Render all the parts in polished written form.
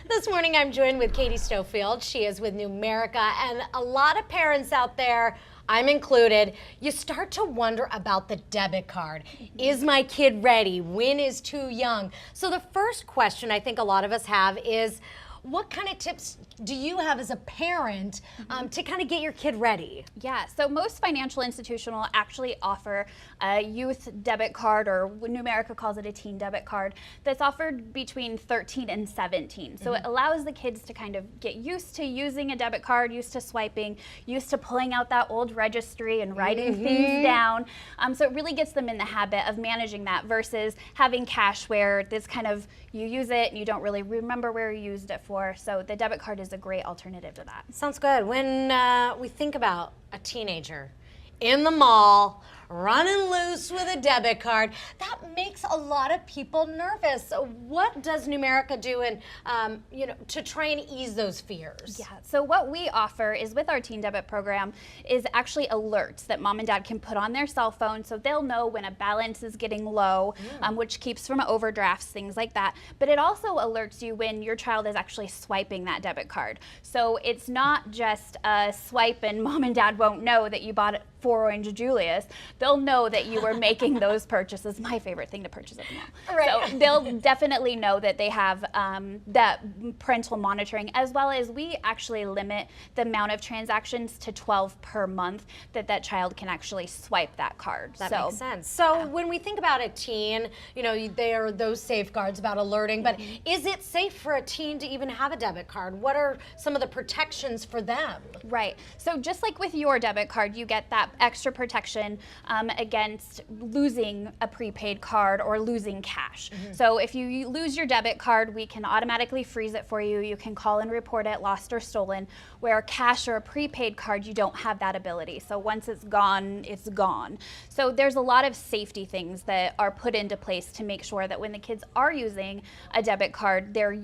This morning I'm joined with Katie Stofield. She is with Numerica, and a lot of parents out there, I'm included, you start to wonder about the debit card. Is my kid ready? When is too young? So the first question I think a lot of us have is, what kind of tips do you have as a parent to kind of get your kid ready? Yeah, so most financial institutions will actually offer a youth debit card, or Numerica calls it a teen debit card, that's offered between 13 and 17. So it allows the kids to kind of get used to using a debit card, used to swiping, used to pulling out that old registry and writing things down. So it really gets them in the habit of managing that versus having cash where this kind of, you use it and you don't really remember where you used it for. So the debit card is a great alternative to that. Sounds good. When we think about a teenager in the mall, running loose with a debit card, that makes a lot of people nervous. So what does Numerica do to try and ease those fears? Yeah, so what we offer is with our teen debit program is actually alerts that mom and dad can put on their cell phone so they'll know when a balance is getting low, which keeps from overdrafts, things like that. But it also alerts you when your child is actually swiping that debit card. So it's not just a swipe and mom and dad won't know that you bought 4 Orange Julius. They'll know that you were making those purchases. My favorite thing to purchase at the mall. Right. So they'll definitely know that they have that parental monitoring, as well as we actually limit the amount of transactions to 12 per month that child can actually swipe that card. That makes sense. So when we think about a teen, there are those safeguards about alerting, but is it safe for a teen to even have a debit card? What are some of the protections for them? Right. So just like with your debit card, you get that extra protection against losing a prepaid card or losing cash. So if you lose your debit card, we can automatically freeze it for you. You can call and report it lost or stolen, where a cash or a prepaid card, you don't have that ability. So once it's gone, it's gone. So there's a lot of safety things that are put into place to make sure that when the kids are using a debit card, they're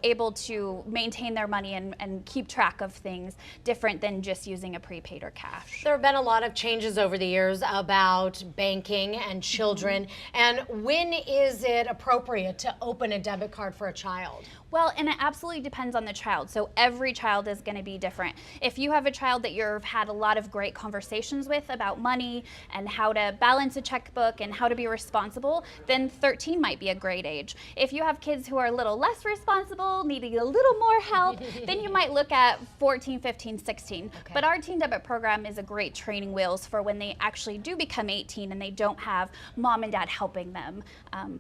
able to maintain their money and keep track of things different than just using a prepaid or cash. There have been a lot of changes over the years about banking and children, and when is it appropriate to open a debit card for a child? Well, and it absolutely depends on the child. So every child is going to be different. If you have a child that you've had a lot of great conversations with about money and how to balance a checkbook and how to be responsible, then 13 might be a great age. If you have kids who are a little less responsible, needing a little more help, then you might look at 14, 15, 16. Okay. But our teen debit program is a great training wheels for when they actually do become 18 and they don't have mom and dad helping them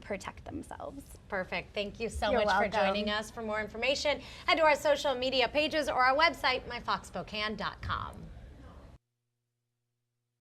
protect themselves. Perfect. Thank you so You're much welcome. for joining us. For more information, head to our social media pages or our website, myfoxspokane.com.